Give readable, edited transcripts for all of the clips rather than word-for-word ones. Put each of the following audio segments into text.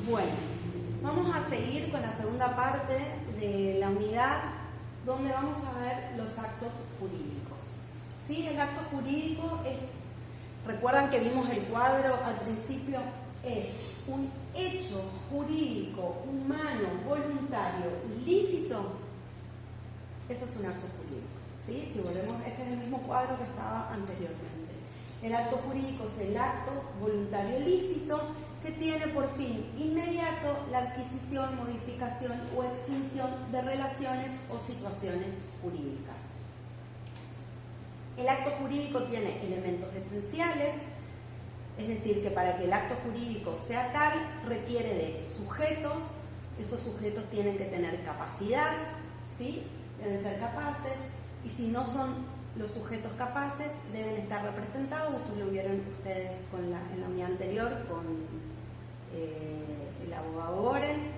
Bueno, vamos a seguir con la segunda parte de la unidad donde vamos a ver los actos jurídicos. ¿Sí? El acto jurídico es, recuerdan que vimos el cuadro al principio, es un hecho jurídico, humano, voluntario, lícito. Eso es un acto jurídico. ¿Sí? Si volvemos, este es el mismo cuadro que estaba anteriormente. El acto jurídico es el acto voluntario lícito que tiene por fin inmediato la adquisición, modificación o extinción de relaciones o situaciones jurídicas. El acto jurídico tiene elementos esenciales, es decir, que para que el acto jurídico sea tal, requiere de sujetos. Esos sujetos tienen que tener capacidad, ¿sí? Deben ser capaces, y si no son los sujetos capaces, deben estar representados. Esto lo vieron ustedes en la unidad anterior con el abogado Goren.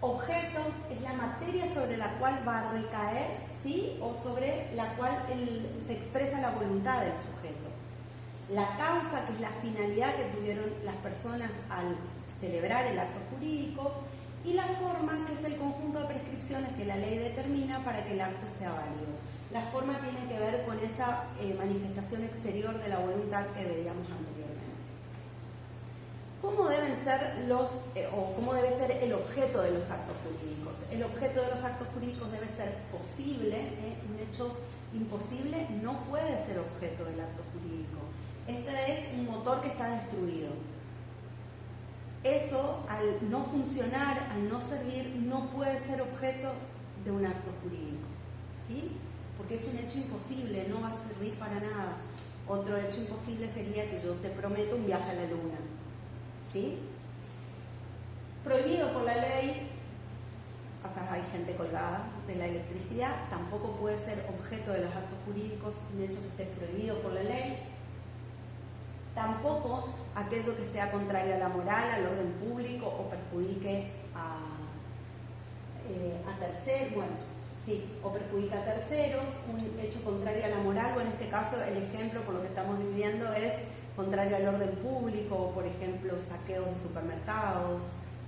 Objeto es la materia sobre la cual va a recaer, ¿sí? O sobre la cual se expresa la voluntad del sujeto. La causa, que es la finalidad que tuvieron las personas al celebrar el acto jurídico, y la forma, que es el conjunto de prescripciones que la ley determina para que el acto sea válido. La forma tiene que ver con esa manifestación exterior de la voluntad que veíamos anteriormente. ¿Cómo deben ser cómo debe ser el objeto de los actos jurídicos? El objeto de los actos jurídicos debe ser posible. Un hecho imposible no puede ser objeto del acto jurídico. Este es un motor que está destruido. Eso, al no funcionar, al no servir, no puede ser objeto de un acto jurídico, ¿sí? Porque es un hecho imposible, no va a servir para nada. Otro hecho imposible sería que yo te prometo un viaje a la luna, ¿sí? Prohibido por la ley, acá hay gente colgada, de la electricidad, tampoco puede ser objeto de los actos jurídicos un hecho que esté prohibido por la ley. Tampoco aquello que sea contrario a la moral, al orden público o perjudique a terceros, bueno, sí, o perjudica a terceros, un hecho contrario a la moral, o en este caso el ejemplo por lo que estamos viviendo es contrario al orden público, por ejemplo, saqueos de supermercados,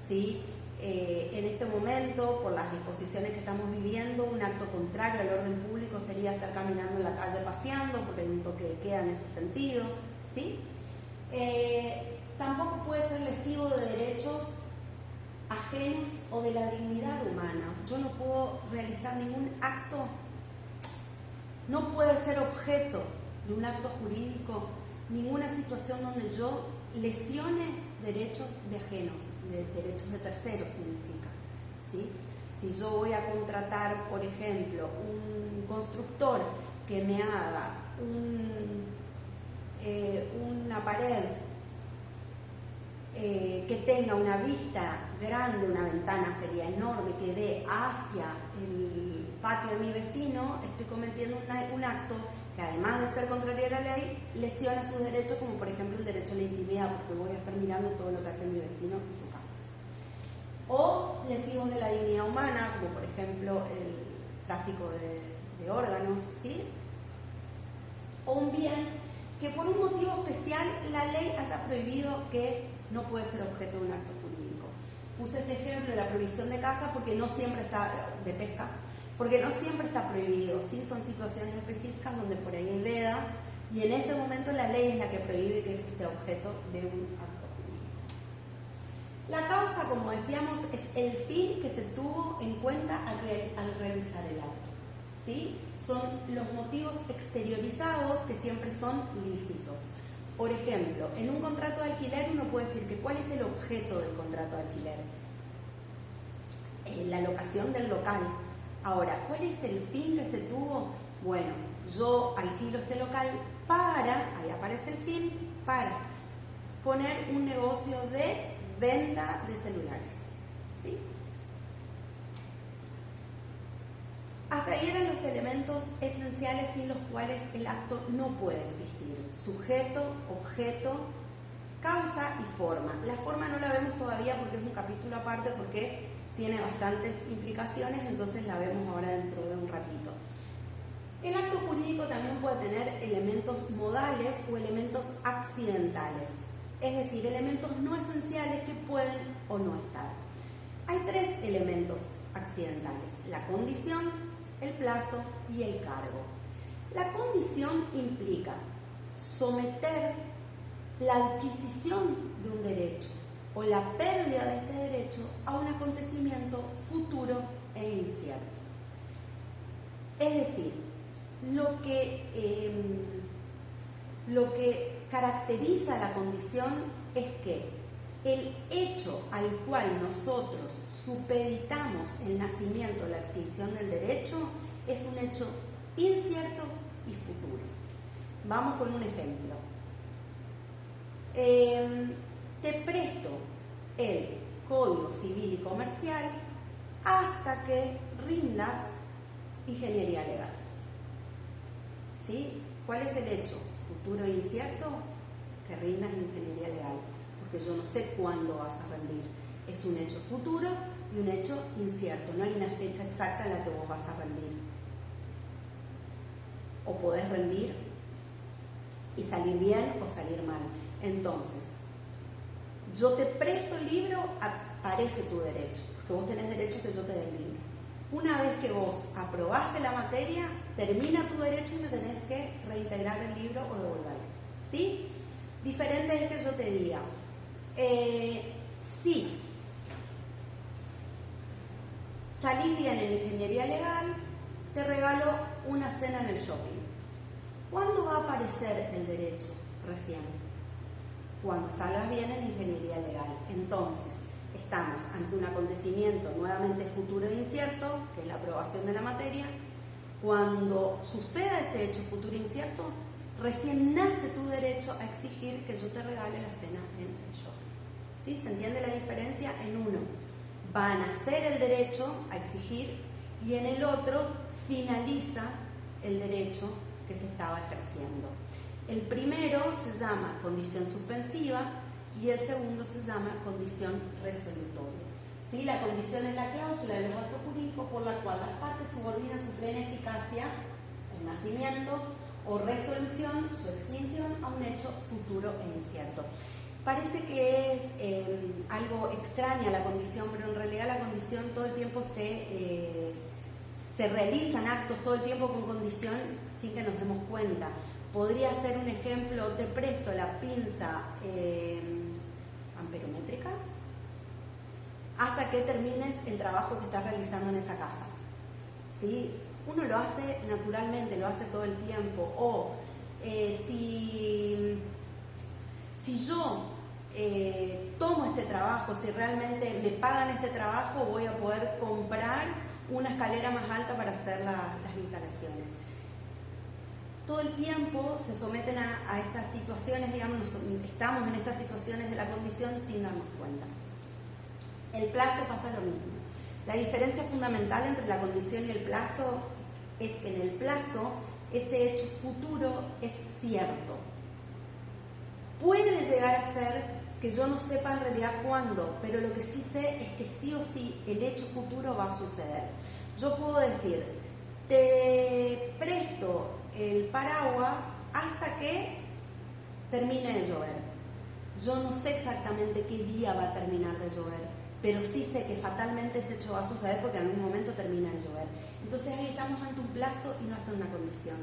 ¿sí? En este momento, por las disposiciones que estamos viviendo, un acto contrario al orden público sería estar caminando en la calle paseando, porque hay un toque de queda en ese sentido, ¿sí? Tampoco puede ser lesivo de derechos ajenos o de la dignidad humana. Yo no puedo realizar ningún acto, no puede ser objeto de un acto jurídico ninguna situación donde yo lesione derechos de ajenos, de derechos de terceros significa, ¿sí? Si yo voy a contratar, por ejemplo, un constructor que me haga una pared que tenga una vista grande, una ventana sería enorme, que dé hacia el patio de mi vecino, estoy cometiendo un acto que, además de ser contrario a la ley, lesiona sus derechos, como por ejemplo el derecho a la intimidad, porque voy a estar mirando todo lo que hace mi vecino en su casa. O lesivos de la dignidad humana, como por ejemplo el tráfico de órganos, ¿sí? O un bien que por un motivo especial la ley haya prohibido que no puede ser objeto de un acto jurídico. Puse este ejemplo de la prohibición de caza porque no siempre está, de pesca, porque no siempre está prohibido, ¿sí? Son situaciones específicas donde por ahí hay veda, y en ese momento la ley es la que prohíbe que eso sea objeto de un acto jurídico. La causa, como decíamos, es el fin que se tuvo en cuenta al realizar el acto, ¿sí? Son los motivos exteriorizados que siempre son lícitos. Por ejemplo, en un contrato de alquiler uno puede decir que ¿cuál es el objeto del contrato de alquiler? La locación del local. Ahora, ¿cuál es el fin que se tuvo? Bueno, yo alquilo este local para, ahí aparece el fin, para poner un negocio de venta de celulares, ¿sí? Hasta ahí eran los elementos esenciales sin los cuales el acto no puede existir. Sujeto, objeto, causa y forma. La forma no la vemos todavía porque es un capítulo aparte, porque tiene bastantes implicaciones, entonces la vemos ahora dentro de un ratito. El acto jurídico también puede tener elementos modales o elementos accidentales. es decir, elementos no esenciales que pueden o no estar. Hay 3 elementos accidentales: la condición, el plazo y el cargo. La condición implica someter la adquisición de un derecho o la pérdida de este derecho a un acontecimiento futuro e incierto. Es decir, lo que caracteriza la condición es que el hecho al cual nosotros supeditamos el nacimiento o la extinción del derecho es un hecho incierto y futuro. Vamos con un ejemplo. Te presto el Código Civil y Comercial hasta que rindas ingeniería legal. ¿Sí? ¿Cuál es el hecho? Futuro e incierto, que rindas ingeniería legal, porque yo no sé cuándo vas a rendir. Es un hecho futuro y un hecho incierto, no hay una fecha exacta en la que vos vas a rendir. O podés rendir y salir bien o salir mal. Entonces, yo te presto el libro, aparece tu derecho, porque vos tenés derecho que yo te dé el libro. Una vez que vos aprobaste la materia, termina tu derecho y me tenés que reintegrar el libro o devolverlo. ¿Sí? Diferente es que yo te diga, sí, salís bien en ingeniería legal, te regalo una cena en el shopping. ¿Cuándo va a aparecer el derecho? Recién. Cuando salgas bien en ingeniería legal. Entonces, estamos ante un acontecimiento nuevamente futuro e incierto, que es la aprobación de la materia. Cuando suceda ese hecho futuro e incierto, recién nace tu derecho a exigir que yo te regale la cena en el shopping. ¿Sí? ¿Se entiende la diferencia? En uno va a nacer el derecho a exigir y en el otro finaliza el derecho que se estaba ejerciendo. El primero se llama condición suspensiva y el segundo se llama condición resolutoria. ¿Sí? La condición es la cláusula de los actos jurídicos por la cual las partes subordinan su plena eficacia, el nacimiento o resolución, su extinción, a un hecho futuro e incierto. Parece que es algo extraña la condición, pero en realidad la condición todo el tiempo se realizan actos todo el tiempo con condición sin que nos demos cuenta. Podría ser un ejemplo: te presto la pinza amperométrica hasta que termines el trabajo que estás realizando en esa casa. ¿Sí? Uno lo hace naturalmente, lo hace todo el tiempo. O si yo tomo este trabajo, si realmente me pagan este trabajo, voy a poder comprar una escalera más alta para hacer las instalaciones. Todo el tiempo se someten a estas situaciones, digamos, estamos en estas situaciones de la condición sin darnos cuenta. El plazo pasa lo mismo. La diferencia fundamental entre la condición y el plazo es que en el plazo ese hecho futuro es cierto. Puede llegar a ser que yo no sepa en realidad cuándo, pero lo que sí sé es que sí o sí el hecho futuro va a suceder. Yo puedo decir, te presto el paraguas hasta que termine de llover. Yo no sé exactamente qué día va a terminar de llover, pero sí sé que fatalmente ese hecho va a suceder porque en algún momento termina de llover. Entonces ahí estamos ante un plazo y no ante una condición,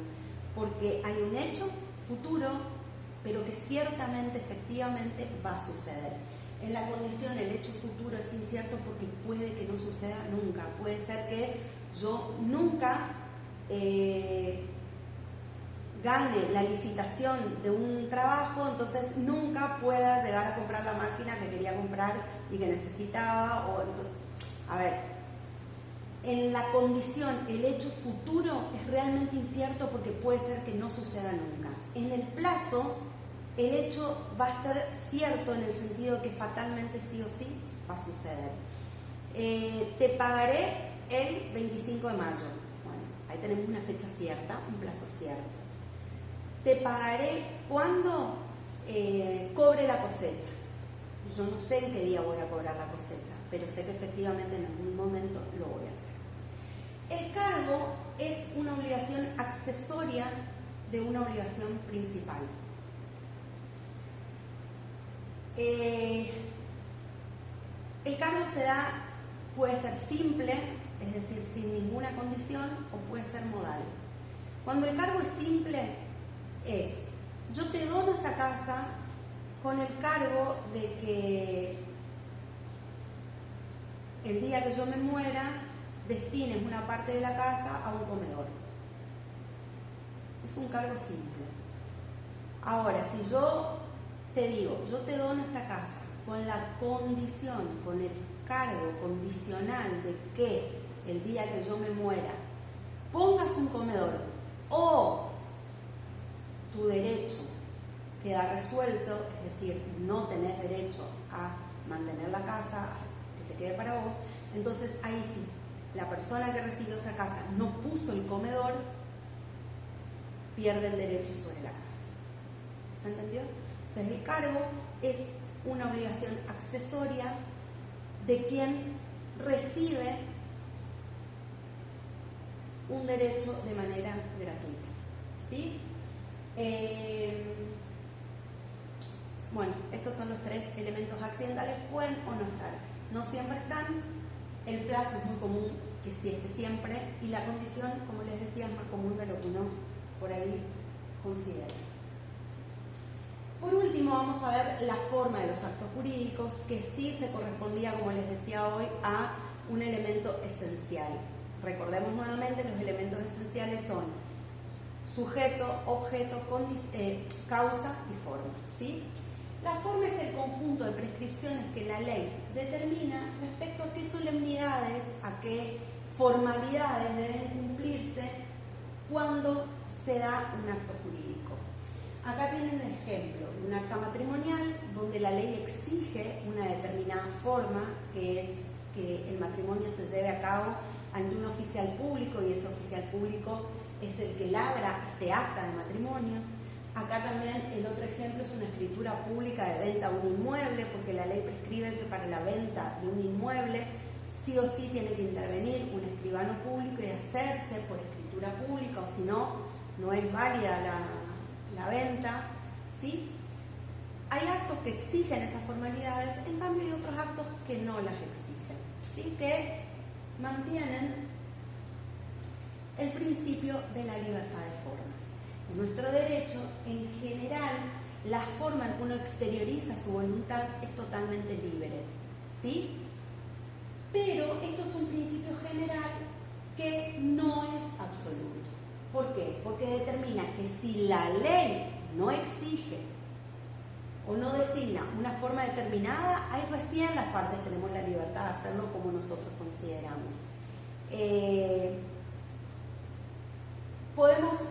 porque hay un hecho futuro, pero que ciertamente, efectivamente va a suceder. En la condición el hecho futuro es incierto porque puede que no suceda nunca. Puede ser que yo nunca gane la licitación de un trabajo, entonces nunca pueda llegar a comprar la máquina que quería comprar y que necesitaba. O entonces, a ver, en la condición el hecho futuro es realmente incierto porque puede ser que no suceda nunca. En el plazo el hecho va a ser cierto en el sentido que fatalmente sí o sí va a suceder. Te pagaré el 25 de mayo. Bueno, ahí tenemos una fecha cierta, un plazo cierto. Te pagaré cuando cobre la cosecha. Yo no sé en qué día voy a cobrar la cosecha, pero sé que efectivamente en algún momento lo voy a hacer. El cargo es una obligación accesoria de una obligación principal. El cargo puede ser simple, es decir, sin ninguna condición, o puede ser modal. Cuando el cargo es simple, yo te dono esta casa con el cargo de que el día que yo me muera destines una parte de la casa a un comedor. Es un cargo simple. Ahora, si yo te digo, yo te dono esta casa con la condición, con el cargo condicional de que el día que yo me muera pongas un comedor o tu derecho queda resuelto, es decir, no tenés derecho a mantener la casa, que te quede para vos, entonces ahí sí, la persona que recibió esa casa no puso el comedor, pierde el derecho sobre la casa. ¿Se entendió? Entonces el cargo es una obligación accesoria de quien recibe un derecho de manera gratuita. ¿Sí? Bueno, estos son los 3 elementos accidentales, pueden o no estar. No siempre están, el plazo es muy común que sí esté siempre, y la condición, como les decía, es más común de lo que uno por ahí considera. Por último, vamos a ver la forma de los actos jurídicos, que sí se correspondía, como les decía hoy, a un elemento esencial. Recordemos nuevamente, los elementos esenciales son sujeto, objeto, causa y forma, ¿sí? La forma es el conjunto de prescripciones que la ley determina respecto a qué solemnidades, a qué formalidades deben cumplirse cuando se da un acto jurídico. Acá tienen un ejemplo de un acta matrimonial donde la ley exige una determinada forma, que es que el matrimonio se lleve a cabo ante un oficial público, y ese oficial público es el que labra este acta de matrimonio. Acá también el otro ejemplo es una escritura pública de venta de un inmueble, porque la ley prescribe que para la venta de un inmueble sí o sí tiene que intervenir un escribano público y hacerse por escritura pública, o si no, no es válida la venta, ¿sí? Hay actos que exigen esas formalidades, en cambio hay otros actos que no las exigen, ¿sí? Que mantienen el principio de la libertad de formas. En nuestro derecho, en general, la forma en que uno exterioriza su voluntad es totalmente libre, ¿sí? Pero esto es un principio general que no es absoluto. ¿Por qué? Porque determina que si la ley no exige o no designa una forma determinada, ahí recién las partes tenemos la libertad de hacerlo como nosotros consideramos.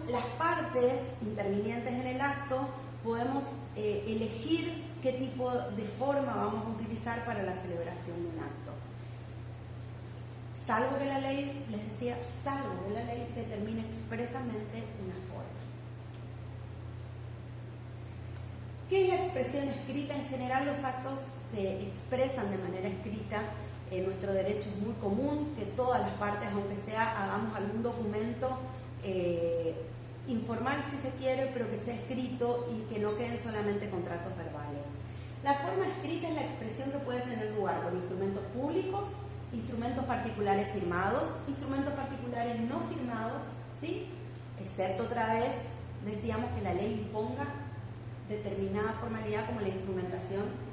Las partes intervinientes en el acto, podemos elegir qué tipo de forma vamos a utilizar para la celebración de un acto. Salvo que la ley, les decía, salvo que la ley determine expresamente una forma. ¿Qué es la expresión escrita? En general los actos se expresan de manera escrita. En nuestro derecho es muy común que todas las partes, aunque sea, hagamos algún documento informal si se quiere, pero que sea escrito y que no queden solamente contratos verbales. La forma escrita es la expresión que puede tener lugar por instrumentos públicos, instrumentos particulares firmados, instrumentos particulares no firmados, ¿sí? Excepto otra vez, decíamos que la ley imponga determinada formalidad como la instrumentación.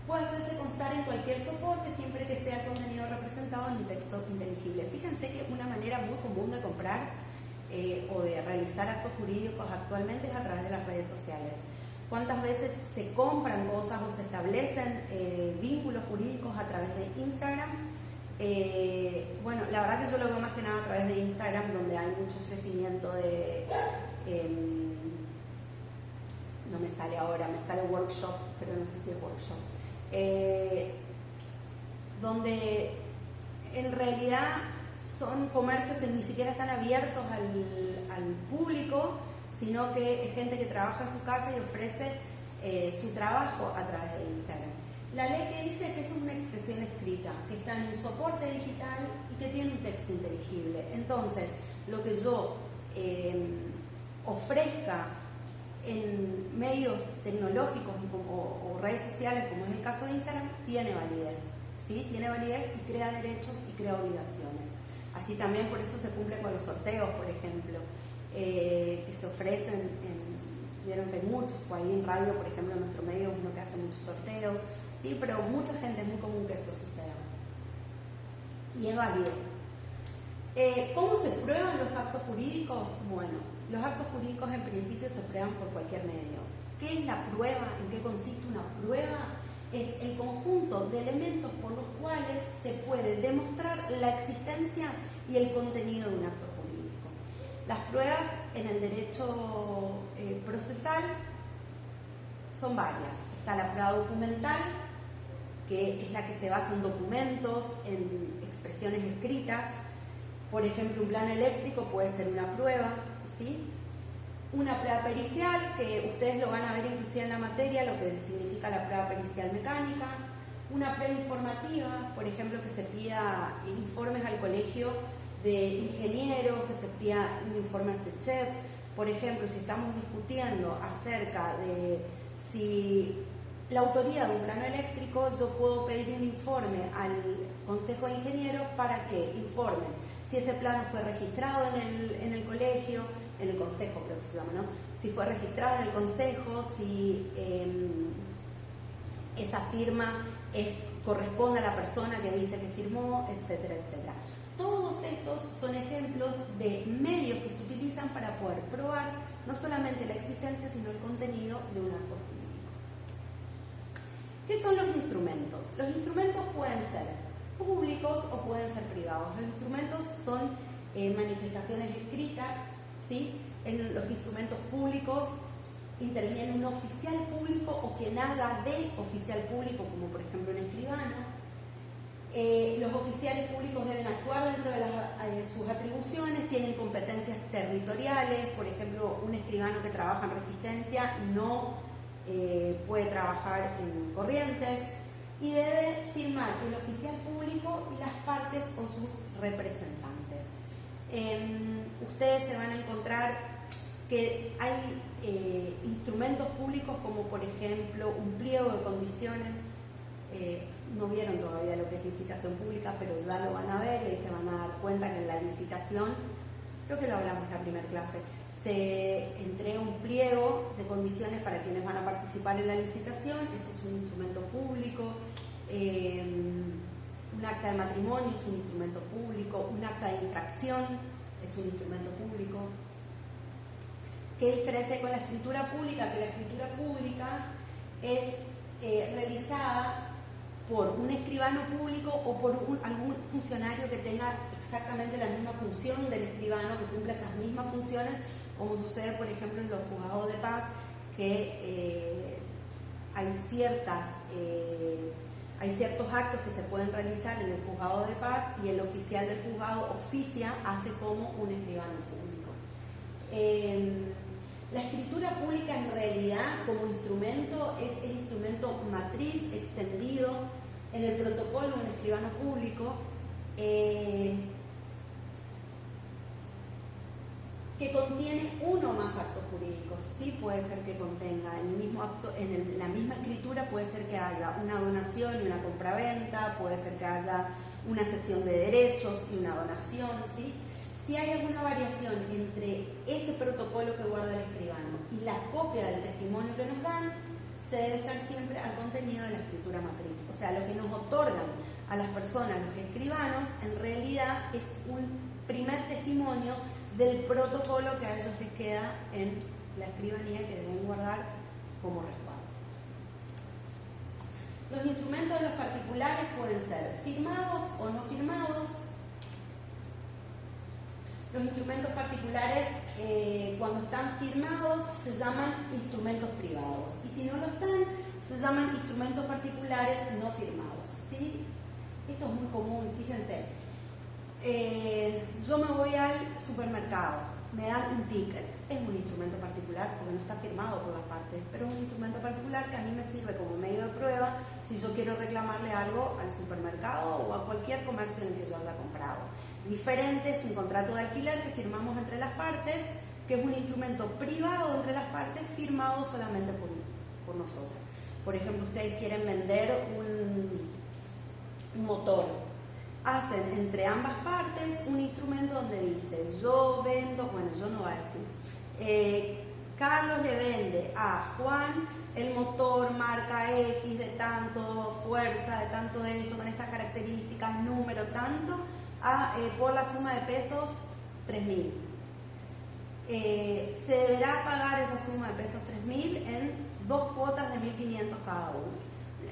Puede hacerse constar en cualquier soporte siempre que sea contenido representado en un texto inteligible. Fíjense que una manera muy común de comprar o de realizar actos jurídicos actualmente es a través de las redes sociales. ¿Cuántas veces se compran cosas o se establecen vínculos jurídicos a través de Instagram? Bueno, la verdad que yo lo veo más que nada a través de Instagram, donde hay mucho ofrecimiento de... no me sale ahora, me sale workshop, pero no sé si es workshop. Donde en realidad son comercios que ni siquiera están abiertos al público, sino que es gente que trabaja en su casa y ofrece su trabajo a través de Instagram. La ley que dice que es una expresión escrita, que está en un soporte digital y que tiene un texto inteligible. Entonces, lo que yo ofrezca en medios tecnológicos o redes sociales, como es el caso de Instagram, tiene validez, ¿sí? Tiene validez y crea derechos y crea obligaciones. Así también por eso se cumple con los sorteos, por ejemplo, que se ofrecen, vieron que hay muchos, pues ahí en radio, por ejemplo, en nuestro medio uno que hace muchos sorteos, ¿sí? Pero mucha gente, es muy común que eso suceda. Y es válido. ¿Cómo se prueban los actos jurídicos? Bueno, los actos jurídicos en principio se prueban por cualquier medio. ¿Qué es la prueba? ¿En qué consiste una prueba? Es el conjunto de elementos por los cuales se puede demostrar la existencia y el contenido de un acto jurídico. Las pruebas en el derecho procesal son varias. Está la prueba documental, que es la que se basa en documentos, en expresiones escritas. Por ejemplo, un plano eléctrico puede ser una prueba, ¿sí? Una prueba pericial, que ustedes lo van a ver inclusive en la materia, lo que significa la prueba pericial mecánica. Una prueba informativa, por ejemplo, que se pida informes al colegio de ingenieros, que se pida un informe a SECHEP. Por ejemplo, si estamos discutiendo acerca de si la autoría de un plano eléctrico, yo puedo pedir un informe al Consejo de Ingenieros para que informe si ese plano fue registrado en el colegio, en el consejo creo que se llama, ¿no? Si fue registrado en el consejo, si esa firma corresponde a la persona que dice que firmó, etcétera, etcétera. Todos estos son ejemplos de medios que se utilizan para poder probar no solamente la existencia, sino el contenido de un acto jurídico. ¿Qué son los instrumentos? Los instrumentos pueden ser públicos o pueden ser privados. Los instrumentos son manifestaciones escritas, ¿sí? En los instrumentos públicos interviene un oficial público o quien haga de oficial público, como por ejemplo un escribano. Los oficiales públicos deben actuar dentro de sus atribuciones, tienen competencias territoriales. Por ejemplo, un escribano que trabaja en Resistencia no puede trabajar en Corrientes, y debe firmar el oficial público y las partes o sus representantes. Ustedes se van a encontrar que hay instrumentos públicos como por ejemplo un pliego de condiciones. No vieron todavía lo que es licitación pública, pero ya lo van a ver y se van a dar cuenta que en la licitación, creo que lo hablamos en la primera clase, se entrega un pliego de condiciones para quienes van a participar en la licitación. Eso es un instrumento público. Un acta de matrimonio es un instrumento público. Un acta de infracción es un instrumento público. ¿Qué diferencia hay con la escritura pública? Que la escritura pública es realizada por un escribano público o por algún funcionario que tenga exactamente la misma función del escribano, que cumpla esas mismas funciones, como sucede por ejemplo en los juzgados de paz, que hay ciertos actos que se pueden realizar en el juzgado de paz y el oficial del juzgado oficia, hace como un escribano público. La escritura pública en realidad como instrumento es el instrumento matriz extendido en el protocolo de un escribano público, que contiene uno o más actos jurídicos. Sí, puede ser que contenga en el mismo acto, la misma escritura puede ser que haya una donación y una compraventa, puede ser que haya una cesión de derechos y una donación, ¿sí? Si hay alguna variación entre ese protocolo que guarda el escribano y la copia del testimonio que nos dan, se debe estar siempre al contenido de la escritura matriz. O sea, lo que nos otorgan a las personas, los escribanos, en realidad es un primer testimonio del protocolo que a ellos les queda en la escribanía, que deben guardar como resguardo. Los instrumentos de los particulares pueden ser firmados o no firmados. Los instrumentos particulares, cuando están firmados, se llaman instrumentos privados. Y si no lo están, se llaman instrumentos particulares no firmados, ¿sí? Esto es muy común, fíjense. Yo me voy al supermercado, me dan un ticket. Es un instrumento particular porque no está firmado por las partes, pero es un instrumento particular que a mí me sirve como medio de prueba si yo quiero reclamarle algo al supermercado o a cualquier comercio en el que yo haya comprado. Diferente es un contrato de alquiler que firmamos entre las partes, que que es un instrumento privado entre las partes firmado solamente por nosotros. Por ejemplo, ustedes quieren vender un motor, hacen entre ambas partes un instrumento donde dice yo vendo, bueno, yo no voy a decir, Carlos le vende a Juan el motor marca X de tanto fuerza, de tanto esto, con estas características, número tanto, por la suma de pesos 3.000. Se deberá pagar esa suma de pesos 3.000 en 2 cuotas de 1.500 cada uno.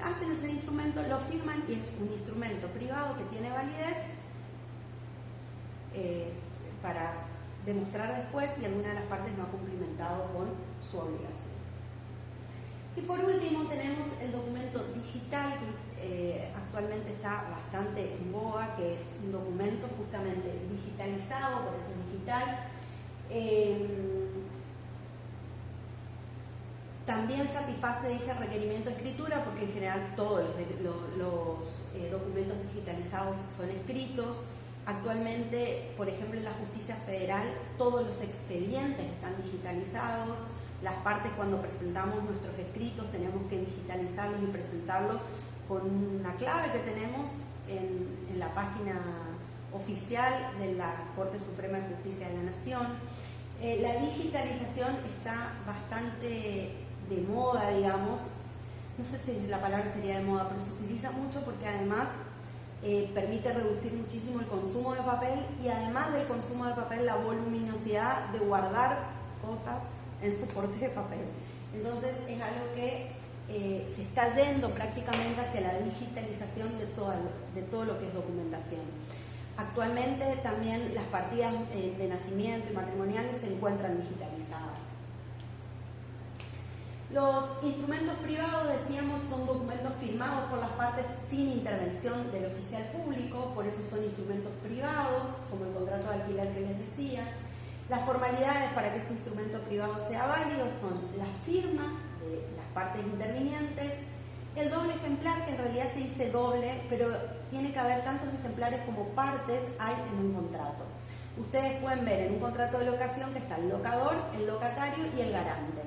Hacen ese instrumento, lo firman y es un instrumento privado que tiene validez para demostrar después si alguna de las partes no ha cumplimentado con su obligación. Y por último tenemos el documento digital, que actualmente está bastante en boga, que es un documento justamente digitalizado, por eso es digital. También satisface, dice, requerimiento de escritura, porque en general todos los documentos digitalizados son escritos. Actualmente, por ejemplo, en la Justicia Federal, todos los expedientes están digitalizados. Las partes, cuando presentamos nuestros escritos, tenemos que digitalizarlos y presentarlos con una clave que tenemos en la página oficial de la Corte Suprema de Justicia de la Nación. La digitalización está bastante de moda, digamos. No sé si la palabra sería de moda, pero se utiliza mucho porque además permite reducir muchísimo el consumo de papel y además del consumo de papel, la voluminosidad de guardar cosas en soporte de papel. Entonces es algo que se está yendo prácticamente hacia la digitalización de todo lo que es documentación. Actualmente también las partidas de nacimiento y matrimoniales se encuentran digitalizadas. Los instrumentos privados, decíamos, son documentos firmados por las partes sin intervención del oficial público, por eso son instrumentos privados, como el contrato de alquiler que les decía. Las formalidades para que ese instrumento privado sea válido son la firma de las partes intervinientes, el doble ejemplar, que en realidad se dice doble, pero tiene que haber tantos ejemplares como partes hay en un contrato. Ustedes pueden ver en un contrato de locación que está el locador, el locatario y el garante.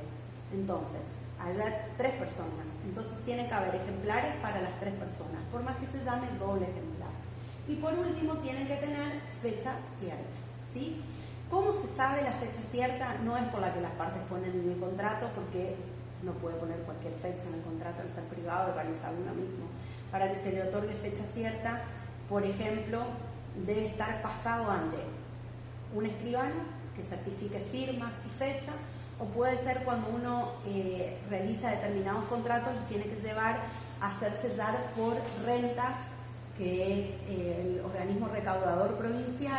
Entonces, hay 3 personas, entonces tiene que haber ejemplares para las 3 personas, por más que se llame doble ejemplar. Y por último, tienen que tener fecha cierta, ¿sí? ¿Cómo se sabe la fecha cierta? No es por la que las partes ponen en el contrato, porque no puede poner cualquier fecha en el contrato al ser privado y realizar uno mismo. Para que se le otorgue fecha cierta, por ejemplo, debe estar pasado ante un escribano que certifique firmas y fecha, o puede ser cuando uno realiza determinados contratos y tiene que llevar a hacer sellar por rentas, que es el organismo recaudador provincial.